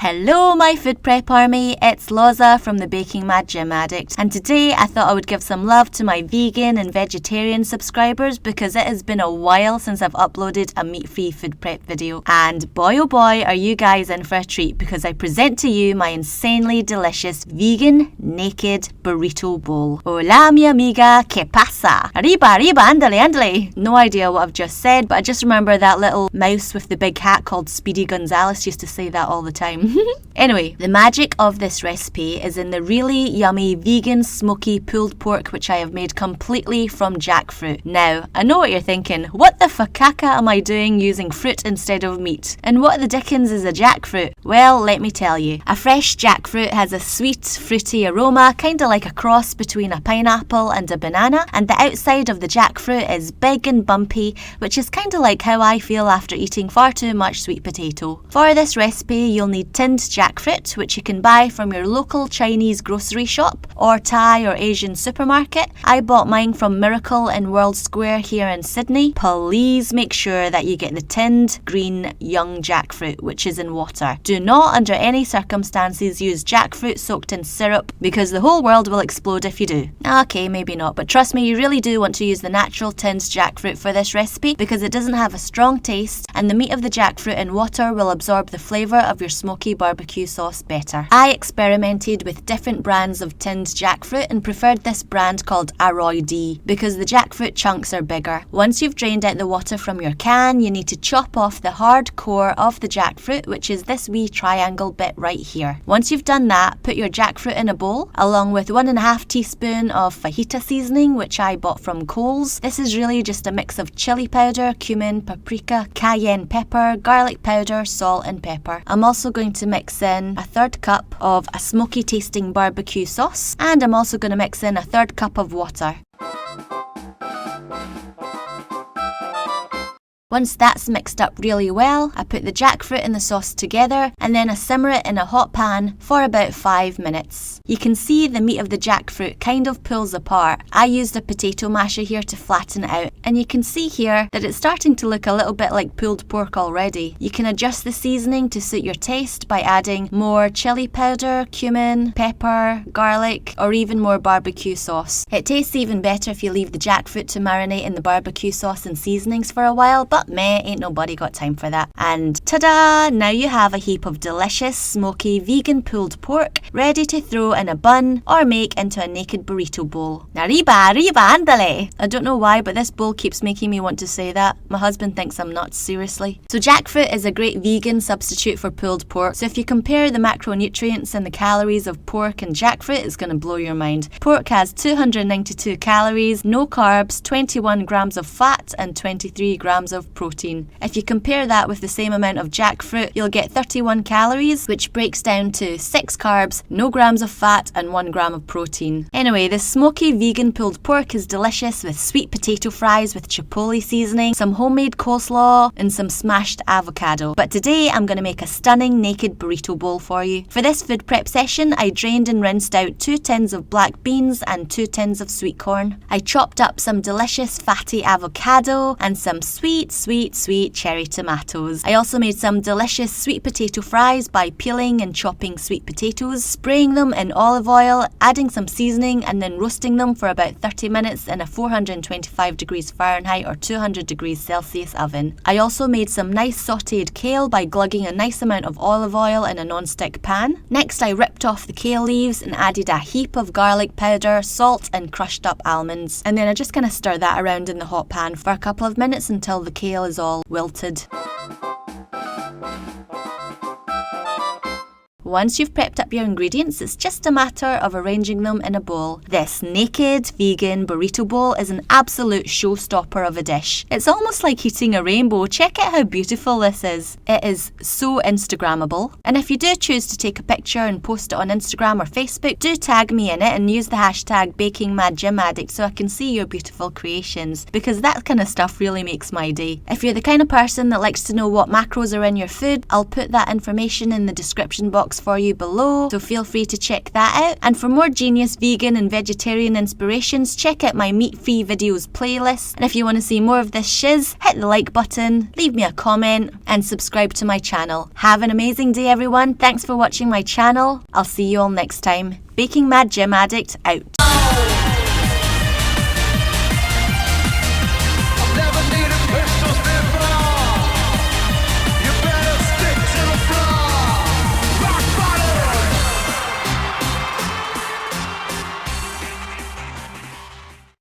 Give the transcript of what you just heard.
Hello my food prep army, it's Lozza from the Baking Mad Gym Addict, and today I thought I would give some love to my vegan and vegetarian subscribers because it has been a while since I've uploaded a meat-free food prep video, and boy oh boy are you guys in for a treat because I present to you my insanely delicious vegan naked burrito bowl. Hola mi amiga, ¿qué pasa? Arriba, arriba, andale, andale. No idea what I've just said, but I just remember that little mouse with the big hat called Speedy Gonzales used to say that all the time. Anyway, the magic of this recipe is in the really yummy vegan smoky pulled pork which I have made completely from jackfruit. Now, I know what you're thinking, what the fakaka am I doing using fruit instead of meat? And what the dickens is a jackfruit? Well, let me tell you. A fresh jackfruit has a sweet, fruity aroma, kinda like a cross between a pineapple and a banana, and the outside of the jackfruit is big and bumpy, which is kinda like how I feel after eating far too much sweet potato. For this recipe, you'll need tinned jackfruit, which you can buy from your local Chinese grocery shop or Thai or Asian supermarket. I bought mine from Miracle in World Square here in Sydney. Please make sure that you get the tinned green young jackfruit, which is in water. Do not under any circumstances use jackfruit soaked in syrup because the whole world will explode if you do. Okay, maybe not, but trust me, you really do want to use the natural tinned jackfruit for this recipe because it doesn't have a strong taste and the meat of the jackfruit in water will absorb the flavour of your smoky barbecue sauce better. I experimented with different brands of tinned jackfruit and preferred this brand called Aroy D because the jackfruit chunks are bigger. Once you've drained out the water from your can, you need to chop off the hard core of the jackfruit, which is this wee triangle bit right here. Once you've done that, put your jackfruit in a bowl along with 1.5 teaspoon of fajita seasoning, which I bought from Coles. This is really just a mix of chili powder, cumin, paprika, cayenne pepper, garlic powder, salt and pepper. I'm also going to mix in a 1/3 cup of a smoky tasting barbecue sauce, and I'm also going to mix in a 1/3 cup of water. Once that's mixed up really well, I put the jackfruit and the sauce together and then I simmer it in a hot pan for about 5 minutes. You can see the meat of the jackfruit kind of pulls apart. I used a potato masher here to flatten it out, and you can see here that it's starting to look a little bit like pulled pork already. You can adjust the seasoning to suit your taste by adding more chili powder, cumin, pepper, garlic, or even more barbecue sauce. It tastes even better if you leave the jackfruit to marinate in the barbecue sauce and seasonings for a while, but meh, ain't nobody got time for that. And ta-da! Now you have a heap of delicious, smoky, vegan pulled pork ready to throw in a bun or make into a naked burrito bowl. Arriba, arriba, andale! I don't know why, but this bowl keeps making me want to say that. My husband thinks I'm nuts, seriously. So jackfruit is a great vegan substitute for pulled pork, so if you compare the macronutrients and the calories of pork and jackfruit, it's going to blow your mind. Pork has 292 calories, no carbs, 21 grams of fat and 23 grams of protein. If you compare that with the same amount of jackfruit, you'll get 31 calories, which breaks down to 6 carbs, no grams of fat and 1 gram of protein. Anyway, this smoky vegan pulled pork is delicious with sweet potato fries with chipotle seasoning, some homemade coleslaw and some smashed avocado. But today I'm going to make a stunning naked burrito bowl for you. For this food prep session, I drained and rinsed out 2 tins of black beans and 2 tins of sweet corn. I chopped up some delicious fatty avocado and some sweet cherry tomatoes. I also made some delicious sweet potato fries by peeling and chopping sweet potatoes, spraying them in olive oil, adding some seasoning and then roasting them for about 30 minutes in a 425 degrees Fahrenheit or 200 degrees Celsius oven. I also made some nice sautéed kale by glugging a nice amount of olive oil in a non-stick pan. Next I ripped off the kale leaves and added a heap of garlic powder, salt and crushed up almonds. And then I just kind of stir that around in the hot pan for a couple of minutes until the kale is all wilted. Once you've prepped up your ingredients, it's just a matter of arranging them in a bowl. This naked vegan burrito bowl is an absolute showstopper of a dish. It's almost like eating a rainbow. Check out how beautiful this is. It is so Instagrammable. And if you do choose to take a picture and post it on Instagram or Facebook, do tag me in it and use the hashtag #BakingMadGymAddict so I can see your beautiful creations, because that kind of stuff really makes my day. If you're the kind of person that likes to know what macros are in your food, I'll put that information in the description box vlogs for you below, so feel free to check that out. And for more genius vegan and vegetarian inspirations, check out my meat-free videos playlist. And if you want to see more of this shiz, hit the like button, leave me a comment, and subscribe to my channel. Have an amazing day, everyone. Thanks for watching my channel. I'll see you all next time. Baking Mad Gym Addict out.